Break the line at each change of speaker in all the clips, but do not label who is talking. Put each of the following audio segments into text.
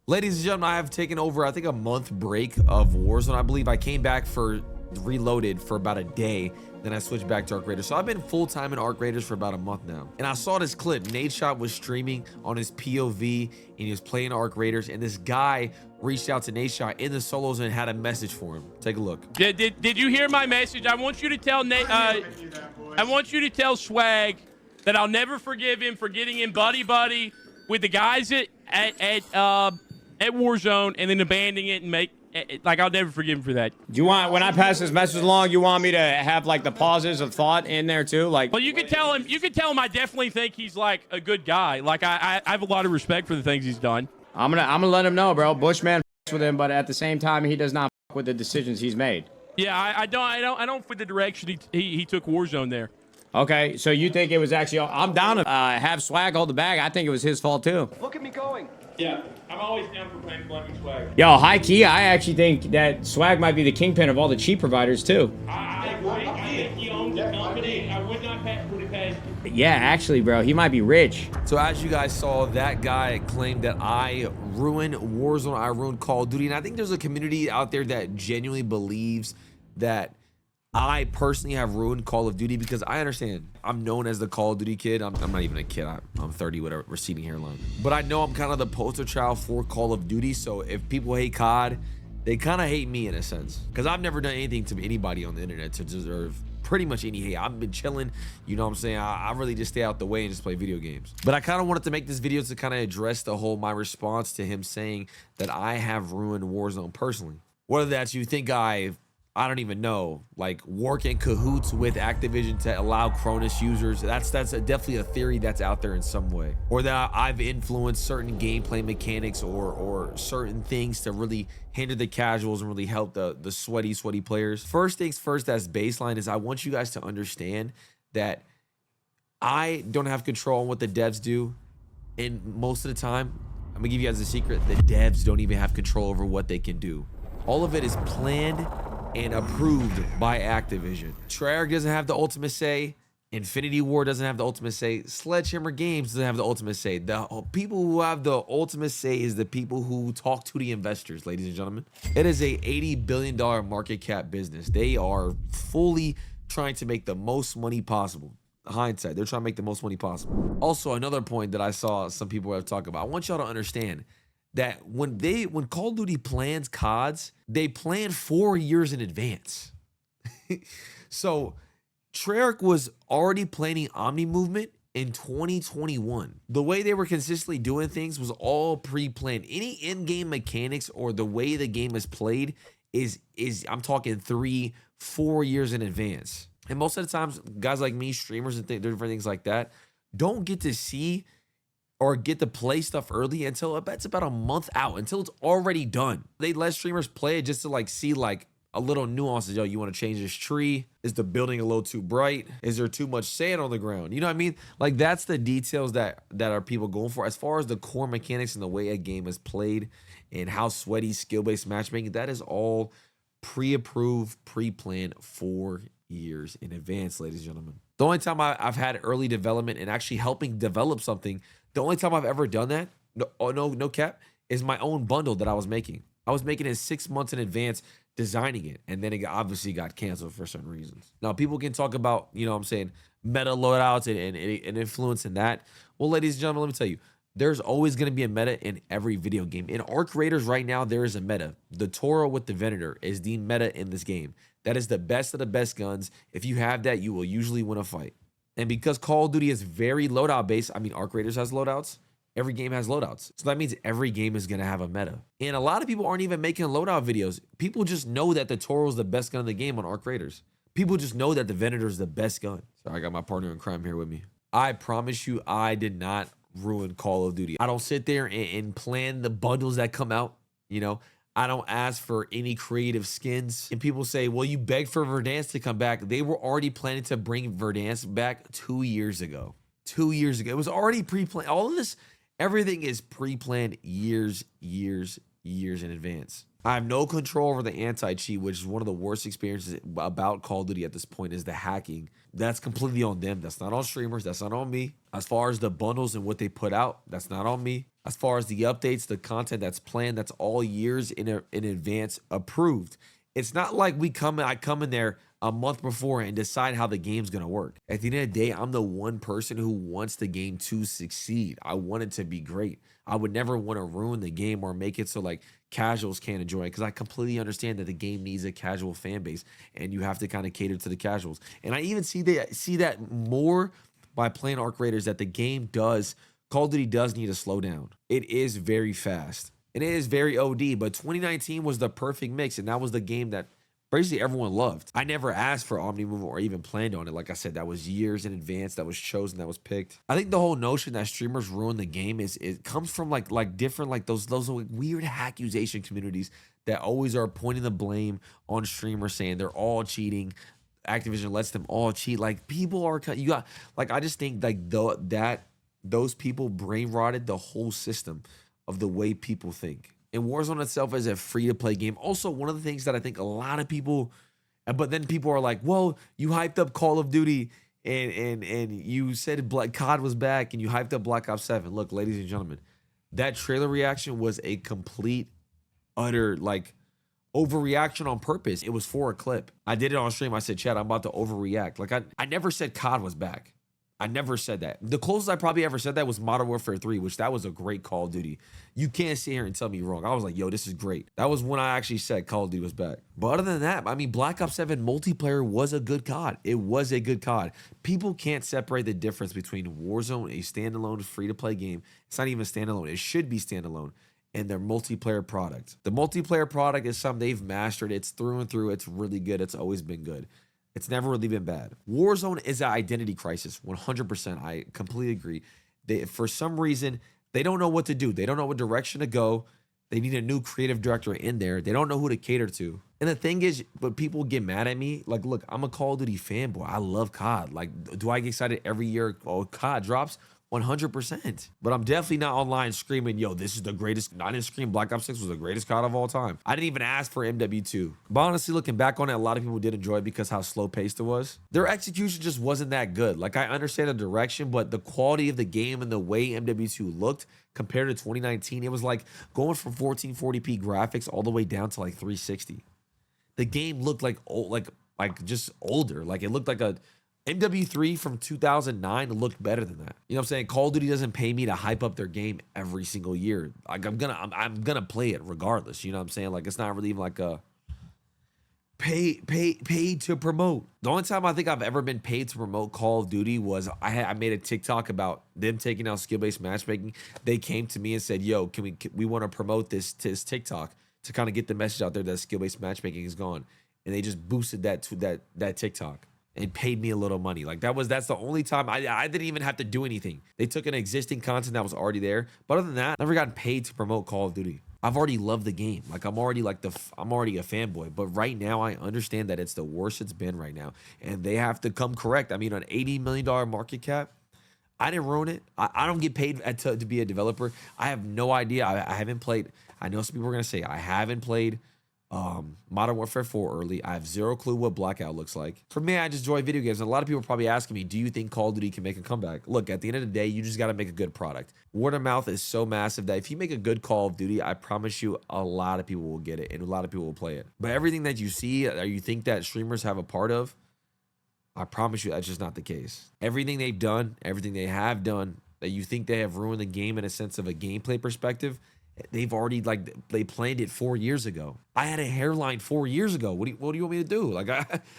Ladies and gentlemen, I have taken over, I think, a month break of Warzone. I believe I came back for Reloaded for about a day. Then I switched back to Arc Raiders. So I've been full-time in Arc Raiders for about a month now. And I saw this clip. Nadeshot was streaming on his POV and he was playing Arc Raiders. And this guy reached out to Nadeshot in the solos and had a message for him. Take a look.
Did you hear my message? I want you to tell I want you to tell Swagg that I'll never forgive him for getting in buddy with the guys at Warzone and then abandoning it and like I'll never forgive him for that.
Do you want, when I pass this message along, you want me to have like the pauses of thought in there too? Like,
well, you could tell him. You could tell him I definitely think he's like a good guy. Like I have a lot of respect for the things he's done.
I'm gonna let him know, bro. Bushman with him, but at the same time, he does not with the decisions he's made.
Yeah, I don't fit the direction he took Warzone there.
Okay, so you think it was actually? I'm down to have Swagg hold the bag. I think it was his fault too.
Look at me going.
Yeah, I'm always down for blaming Swagg.
Yo, high key, I actually think that Swagg might be the kingpin of all the cheat providers too.
I agree. I think he owns the company. I would not put it past him.
Yeah, actually, bro, he might be rich.
So as you guys saw, that guy claimed that I ruined Warzone, I ruined Call of Duty. And I think there's a community out there that genuinely believes that I personally have ruined Call of Duty, because I understand I'm known as the Call of Duty kid. I'm not even a kid. I'm 30, whatever, receding hairline. But I know I'm kind of the poster child for Call of Duty. So if people hate COD, they kind of hate me in a sense, because I've never done anything to anybody on the internet to deserve pretty much any hate. I've been chilling, you know what I'm saying? I really just stay out the way and just play video games. But I kind of wanted to make this video to kind of address the whole, my response to him saying that I have ruined Warzone personally. Whether that's you think I don't even know, like work in cahoots with Activision to allow Cronus users. That's definitely a theory that's out there in some way. Or that I've influenced certain gameplay mechanics or certain things to really hinder the casuals and really help the sweaty players. First things first, as baseline, is I want you guys to understand that I don't have control on what the devs do. And most of the time, I'm gonna give you guys a secret, the devs don't even have control over what they can do. All of it is planned and approved by Activision. Treyarch doesn't have the ultimate say. Infinity Ward doesn't have the ultimate say. Sledgehammer Games doesn't have the ultimate say. The people who have the ultimate say is the people who talk to the investors, ladies and gentlemen. It is a $80 billion market cap business. They are fully trying to make the most money possible. Hindsight, they're trying to make the most money possible. Also, another point that I saw some people have talked about, I want y'all to understand that when Call of Duty plans CODs, they plan 4 years in advance. So Treyarch was already planning Omni movement in 2021. The way they were consistently doing things was all pre-planned. Any in-game mechanics or the way the game is played is I'm talking 3-4 years in advance. And most of the times, guys like me, streamers and different things like that, don't get to see or get to play stuff early until it's about a month out, until it's already done. They let streamers play it just to like see like a little nuances. Yo, you want to change this tree? Is the building a little too bright? Is there too much sand on the ground? You know what I mean? Like that's the details that are people going for. As far as the core mechanics and the way a game is played and how sweaty skill-based matchmaking, that is all pre-approved, pre-planned 4 years in advance, ladies and gentlemen. The only time I've had early development and actually helping develop something, the only time I've ever done that, no cap, is my own bundle that I was making. I was making it 6 months in advance, designing it, and then it obviously got canceled for certain reasons. Now, people can talk about, you know what I'm saying, meta loadouts and influence in that. Well, ladies and gentlemen, let me tell you, there's always going to be a meta in every video game. In Arc Raiders right now, there is a meta. The Toro with the Venator is the meta in this game. That is the best of the best guns. If you have that, you will usually win a fight. And because Call of Duty is very loadout based, I mean, Arc Raiders has loadouts. Every game has loadouts. So that means every game is going to have a meta. And a lot of people aren't even making loadout videos. People just know that the Toro is the best gun in the game on Arc Raiders. People just know that the Venator is the best gun. Sorry, I got my partner in crime here with me. I promise you, I did not ruin Call of Duty. I don't sit there and plan the bundles that come out, you know. I don't ask for any creative skins. And people say, well, you begged for Verdansk to come back. They were already planning to bring Verdansk back 2 years ago. 2 years ago. It was already pre-planned. All of this, everything is pre-planned years in advance. I have no control over the anti-cheat, which is one of the worst experiences about Call of Duty at this point is the hacking. That's completely on them. That's not on streamers. That's not on me. As far as the bundles and what they put out, that's not on me. As far as the updates, the content that's planned, that's all years in advance approved. It's not like I come in there a month before and decide how the game's gonna work. At the end of the day, I'm the one person who wants the game to succeed. I want it to be great. I would never want to ruin the game or make it so like casuals can't enjoy it, because I completely understand that the game needs a casual fan base and you have to kind of cater to the casuals. And I even see that more by playing Arc Raiders, that the game Call of Duty does need to slow down. It is very fast and it is very OD, but 2019 was the perfect mix, and that was the game that basically everyone loved. I never asked for Omni Movement or even planned on it. Like I said, that was years in advance, that was chosen, that was picked. I think the whole notion that streamers ruin the game it comes from like different, like those weird accusation communities that always are pointing the blame on streamers, saying they're all cheating. Activision lets them all cheat. Like people are, you got, like, I just think like those people brain rotted the whole system of the way people think. And Warzone itself is a free-to-play game. Also, one of the things that I think a lot of people, but then people are like, well, you hyped up Call of Duty and you said COD was back and you hyped up Black Ops 7. Look, ladies and gentlemen, that trailer reaction was a complete, utter, like, overreaction on purpose. It was for a clip. I did it on stream. I said, Chad, I'm about to overreact. Like, I never said COD was back. I never said that. The closest I probably ever said that was Modern Warfare 3, which that was a great Call of Duty. You can't sit here and tell me wrong. I was like, yo, this is great. That was when I actually said Call of Duty was back. But other than that, I mean, Black Ops 7 multiplayer was a good COD. It was a good COD. People can't separate the difference between Warzone, a standalone free-to-play game. It's not even standalone. It should be standalone. And their multiplayer product. The multiplayer product is something they've mastered. It's through and through. It's really good. It's always been good. It's never really been bad. Warzone is an identity crisis, 100%. I completely agree. For some reason, they don't know what to do. They don't know what direction to go. They need a new creative director in there. They don't know who to cater to. And the thing is, but people get mad at me. Like, look, I'm a Call of Duty fanboy. I love COD. Like, do I get excited every year COD drops? 100%. But I'm definitely not online screaming, yo, this is the greatest. I didn't scream Black Ops 6 was the greatest COD of all time. I didn't even ask for MW2. But honestly, looking back on it, a lot of people did enjoy it because how slow paced it was. Their execution just wasn't that good. Like, I understand the direction, but the quality of the game and the way MW2 looked compared to 2019, it was like going from 1440p graphics all the way down to like 360. The game looked like old, like just older. Like, it looked like a MW3 from 2009 looked better than that. You know what I'm saying? Call of Duty doesn't pay me to hype up their game every single year. Like, I'm gonna play it regardless. You know what I'm saying? Like, it's not really even like a paid to promote. The only time I think I've ever been paid to promote Call of Duty was I made a TikTok about them taking out skill-based matchmaking. They came to me and said, yo, can we want to promote this TikTok to kind of get the message out there that skill-based matchmaking is gone. And they just boosted that to that TikTok and paid me a little money. Like, that's the only time I didn't even have to do anything. They took an existing content that was already there. But other than that, I've never gotten paid to promote Call of Duty. I've already loved the game. Like, I'm already a fanboy. But right now, I understand that it's the worst it's been right now. And they have to come correct. I mean, an $80 million market cap, I didn't ruin it. I don't get paid to be a developer. I have no idea. I haven't played. I know some people are going to say I haven't played Modern Warfare 4 early. I have zero clue what Blackout looks like. For me, I just enjoy video games. And a lot of people are probably asking me, do you think Call of Duty can make a comeback? Look, at the end of the day, you just got to make a good product. Word of mouth is so massive that if you make a good Call of Duty, I promise you a lot of people will get it and a lot of people will play it. But everything that you see or you think that streamers have a part of, I promise you that's just not the case. Everything they've done, everything they have done, that you think they have ruined the game in a sense of a gameplay perspective, they've already, like, they planned it 4 years ago. I had a hairline 4 years ago. What do you want me to do? Like,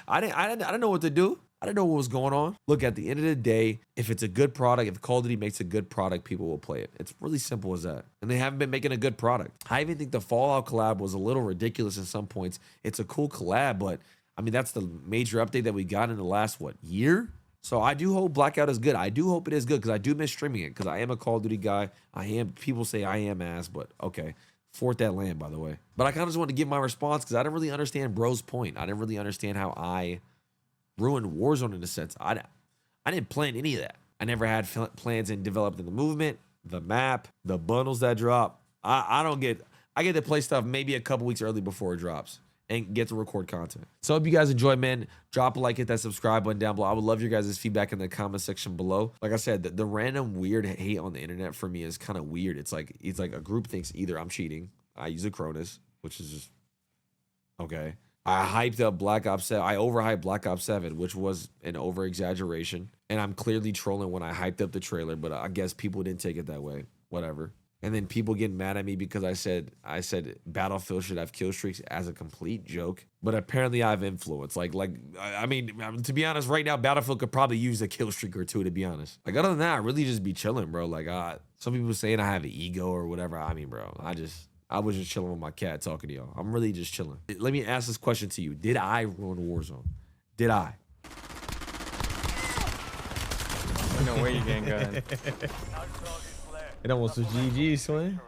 I didn't know what to do. I didn't know what was going on. Look, at the end of the day, if it's a good product, if Call of Duty makes a good product, people will play it. It's really simple as that. And they haven't been making a good product. I even think the Fallout collab was a little ridiculous in some points. It's a cool collab, but I mean, that's the major update that we got in the last, year? So I do hope Blackout is good. I do hope it is good because I do miss streaming it because I am a Call of Duty guy. People say I am ass, but okay. Fourth that land, by the way. But I kind of just want to give my response because I didn't really understand bro's point. I didn't really understand how I ruined Warzone in a sense. I didn't plan any of that. I never had plans and developed in the movement, the map, the bundles that drop. I don't get I get to play stuff maybe a couple weeks early before it drops and get to record content. So I hope you guys enjoy, man. Drop a like, hit that subscribe button down below. I would love your guys' feedback in the comment section below. Like I said, the random weird hate on the internet for me is kind of weird. It's like a group thinks either I'm cheating, I use a Cronus, which is just okay. I hyped up Black Ops 7. I overhyped Black Ops 7, which was an over exaggeration. And I'm clearly trolling when I hyped up the trailer, but I guess people didn't take it that way. Whatever. And then people getting mad at me because I said Battlefield should have kill streaks as a complete joke. But apparently I have influence. I mean, to be honest, right now Battlefield could probably use a kill streak or two, to be honest. Like, other than that, I really just be chilling, bro. Like, some people saying I have an ego or whatever. I mean, bro, I was just chilling with my cat talking to y'all. I'm really just chilling. Let me ask this question to you. Did I ruin Warzone? Did I?
No way you can't go.
It almost was GG, Swing.